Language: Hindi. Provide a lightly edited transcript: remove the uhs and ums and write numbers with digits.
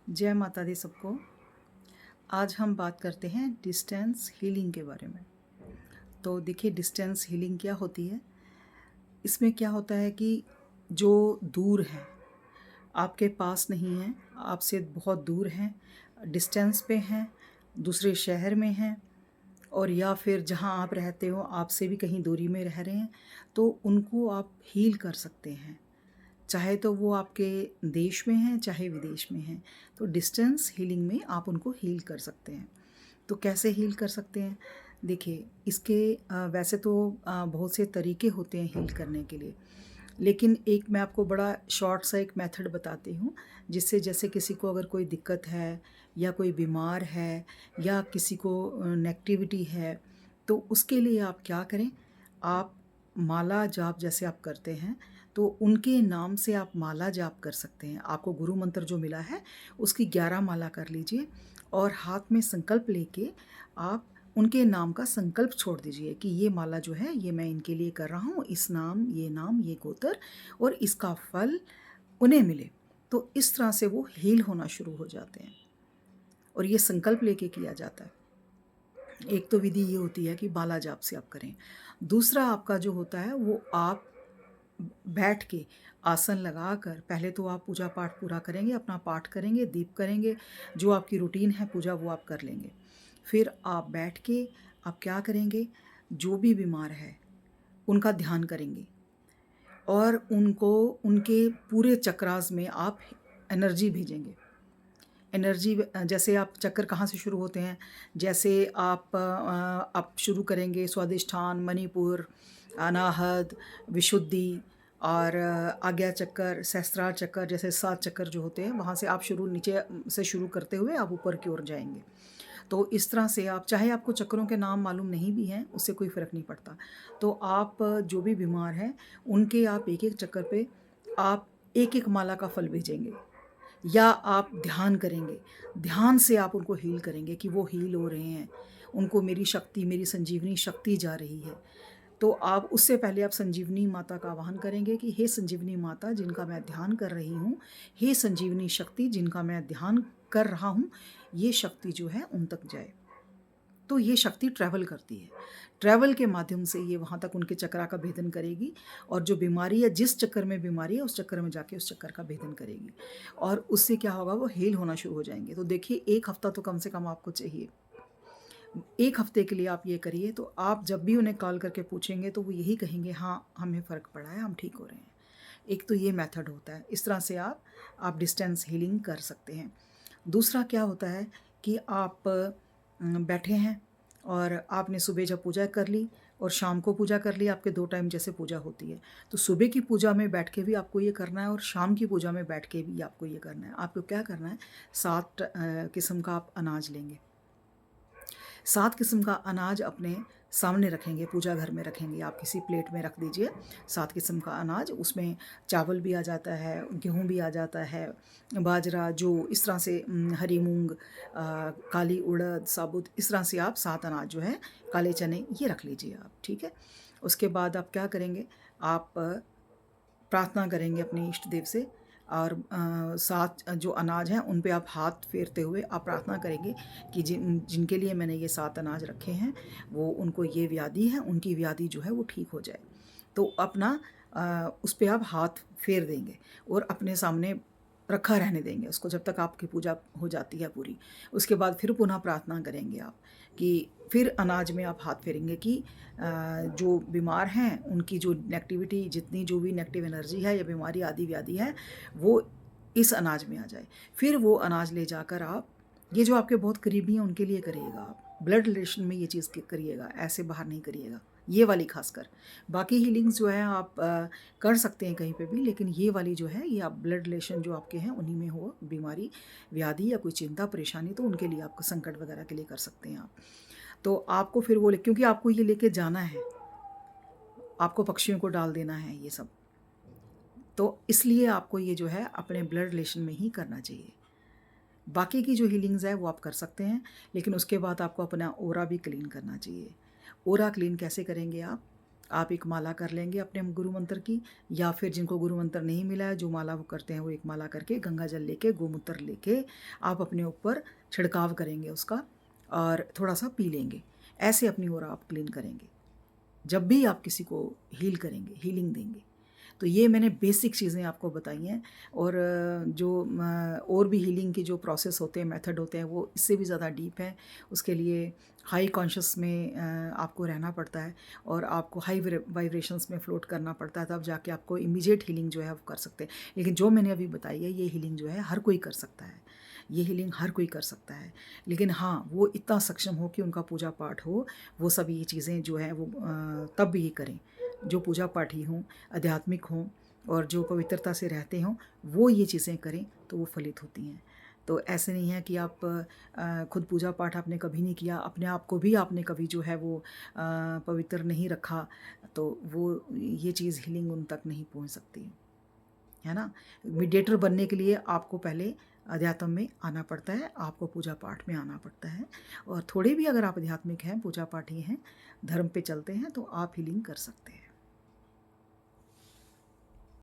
जय माता दी सबको। आज हम बात करते हैं डिस्टेंस हीलिंग के बारे में। तो देखिए, डिस्टेंस हीलिंग क्या होती है। इसमें क्या होता है कि जो दूर हैं, आपके पास नहीं हैं, आपसे बहुत दूर हैं, डिस्टेंस पे हैं, दूसरे शहर में हैं, और या फिर जहाँ आप रहते हो आपसे भी कहीं दूरी में रह रहे हैं, तो उनको आप हील कर सकते हैं। चाहे तो वो आपके देश में हैं, चाहे विदेश में हैं। तो डिस्टेंस हीलिंग में आप उनको हील कर सकते हैं। तो कैसे हील कर सकते हैं? देखिए, इसके वैसे तो बहुत से तरीके होते हैं हील करने के लिए, लेकिन एक मैं आपको बड़ा शॉर्ट सा एक मेथड बताती हूँ, जिससे जैसे किसी को अगर कोई दिक्कत है या कोई बीमार है या किसी को नेगेटिविटी है, तो उसके लिए आप क्या करें, आप माला जाप जैसे आप करते हैं, तो उनके नाम से आप माला जाप कर सकते हैं। आपको गुरु मंत्र जो मिला है उसकी 11 माला कर लीजिए और हाथ में संकल्प लेके आप उनके नाम का संकल्प छोड़ दीजिए कि ये माला जो है ये मैं इनके लिए कर रहा हूँ, इस नाम ये गोत्र और इसका फल उन्हें मिले। तो इस तरह से वो हील होना शुरू हो जाते हैं और ये संकल्प लेके किया जाता है। एक तो विधि ये होती है कि माला जाप से आप करें। दूसरा आपका जो होता है वो आप बैठ के आसन लगाकर पहले तो आप पूजा पाठ पूरा करेंगे, अपना पाठ करेंगे, दीप करेंगे, जो आपकी रूटीन है पूजा वो आप कर लेंगे। फिर आप बैठ के आप क्या करेंगे, जो भी बीमार है उनका ध्यान करेंगे और उनको उनके पूरे चक्रास में आप एनर्जी भेजेंगे। एनर्जी जैसे आप चक्कर कहाँ से शुरू होते हैं, जैसे आप शुरू करेंगे स्वादिष्ठान, मणिपुर, अनाहत, विशुद्धि और आज्ञा चक्कर, सहस्त्रार चक्कर, जैसे 7 चक्कर जो होते हैं वहाँ से आप शुरू नीचे से शुरू करते हुए आप ऊपर की ओर जाएंगे। तो इस तरह से आप चाहे आपको चक्करों के नाम मालूम नहीं भी हैं, उससे कोई फ़र्क नहीं पड़ता। तो आप जो भी बीमार हैं उनके आप एक-एक चक्कर पे आप एक-एक माला का फल भेजेंगे या आप ध्यान करेंगे। ध्यान से आप उनको हील करेंगे कि वो हील हो रहे हैं। उनको मेरी शक्ति, मेरी संजीवनी शक्ति जा रही है। तो आप उससे पहले आप संजीवनी माता का आवाहन करेंगे कि हे संजीवनी माता जिनका मैं ध्यान कर रही हूँ, हे संजीवनी शक्ति जिनका मैं ध्यान कर रहा हूँ, ये शक्ति जो है उन तक जाए। तो ये शक्ति ट्रैवल करती है। ट्रैवल के माध्यम से ये वहाँ तक उनके चक्रा का भेदन करेगी और जो बीमारी है, जिस चक्कर में बीमारी है, उस चक्कर में जाके उस चक्कर का भेदन करेगी और उससे क्या होगा, वो हील होना शुरू हो जाएँगे। तो देखिए, 1 हफ़्ता तो कम से कम आपको चाहिए। 1 हफ़्ते के लिए आप ये करिए, तो आप जब भी उन्हें कॉल करके पूछेंगे तो वो यही कहेंगे, हाँ, हमें फ़र्क पड़ा है, हम ठीक हो रहे हैं। एक तो ये मेथड होता है, इस तरह से आप डिस्टेंस हीलिंग कर सकते हैं। दूसरा क्या होता है कि आप बैठे हैं और आपने सुबह जब पूजा कर ली और शाम को पूजा कर ली, आपके 2 टाइम जैसे पूजा होती है। तो सुबह की पूजा में बैठ के भी आपको ये करना है और शाम की पूजा में बैठ के भी आपको ये करना है। आपको क्या करना है, 7 किस्म का आप अनाज लेंगे। 7 किस्म का अनाज अपने सामने रखेंगे, पूजा घर में रखेंगे, आप किसी प्लेट में रख दीजिए 7 किस्म का अनाज। उसमें चावल भी आ जाता है, गेहूँ भी आ जाता है, बाजरा, जो इस तरह से हरी मूँग, काली उड़द, साबुत, इस तरह से आप 7 अनाज जो है, काले चने, ये रख लीजिए आप, ठीक है। उसके बाद आप क्या करेंगे, आप प्रार्थना करेंगे अपने इष्ट देव से और 7 जो अनाज हैं उन पे आप हाथ फेरते हुए आप प्रार्थना करेंगे कि जिनके लिए मैंने ये 7 अनाज रखे हैं, वो उनको ये व्याधि है, उनकी व्याधि जो है वो ठीक हो जाए। तो अपना उस पे आप हाथ फेर देंगे और अपने सामने रखा रहने देंगे उसको जब तक आपकी पूजा हो जाती है पूरी। उसके बाद फिर पुनः प्रार्थना करेंगे आप कि फिर अनाज में आप हाथ फेरेंगे कि जो बीमार हैं उनकी जो नेगेटिविटी, जितनी जो भी नेगेटिव एनर्जी है या बीमारी आदि व्याधि है, वो इस अनाज में आ जाए। फिर वो अनाज ले जाकर आप, ये जो आपके बहुत करीबी हैं उनके लिए करिएगा आप, ब्लड रिलेशन में ये चीज़ करिएगा, ऐसे बाहर नहीं करिएगा, ये वाली खासकर। बाकी हीलिंग्स जो है आप कर सकते हैं कहीं पे भी, लेकिन ये वाली जो है ये आप ब्लड रिलेशन जो आपके हैं उन्हीं में हो बीमारी, व्याधि या कोई चिंता परेशानी, तो उनके लिए आपको संकट वगैरह के लिए कर सकते हैं आप। तो आपको फिर वो क्योंकि आपको ये लेके जाना है, आपको पक्षियों को डाल देना है ये सब, तो इसलिए आपको ये जो है अपने ब्लड रिलेशन में ही करना चाहिए। बाकी की जो हीलिंग्स है वो आप कर सकते हैं, लेकिन उसके बाद आपको अपना ओरा भी क्लीन करना चाहिए। ओरा क्लीन कैसे करेंगे आप? आप एक माला कर लेंगे अपने गुरु मंत्र की, या फिर जिनको गुरु मंत्र नहीं मिला है, जो माला वो करते हैं, वो एक माला करके गंगा जल लेके, गोमूत्र लेके आप अपने ऊपर छिड़काव करेंगे उसका, और थोड़ा सा पी लेंगे। ऐसे अपनी ओर आप क्लीन करेंगे जब भी आप किसी को हील करेंगे, हीलिंग देंगे। तो ये मैंने बेसिक चीज़ें आपको बताई हैं। और और भी हीलिंग के जो प्रोसेस होते हैं, मेथड होते हैं, वो इससे भी ज़्यादा डीप हैं। उसके लिए हाई कॉन्शियस में आपको रहना पड़ता है, और आपको हाई वाइब्रेशंस में फ्लोट करना पड़ता है, तब जाके आपको इमीडिएट हीलिंग जो है वो कर सकते हैं। लेकिन जो मैंने अभी बताई है, ये हीलिंग जो है हर कोई कर सकता है, ये हीलिंग हर कोई कर सकता है। लेकिन हाँ, वो इतना सक्षम हो कि उनका पूजा पाठ हो, वो सब ये चीज़ें जो हैं वो तब भी ये करें। जो पूजा पाठी हों, आध्यात्मिक हों, और जो पवित्रता से रहते हों, वो ये चीज़ें करें तो वो फलित होती हैं। तो ऐसे नहीं है कि आप खुद पूजा पाठ आपने कभी नहीं किया, अपने आप को भी आपने कभी जो है वो पवित्र नहीं रखा, तो वो ये चीज़ हीलिंग उन तक नहीं पहुंच सकती, है ना। मीडिएटर बनने के लिए आपको पहले अध्यात्म में आना पड़ता है, आपको पूजा पाठ में आना पड़ता है। और थोड़े भी अगर आप आध्यात्मिक हैं, पूजा पाठी हैं, धर्म पे चलते हैं, तो आप हीलिंग कर सकते हैं।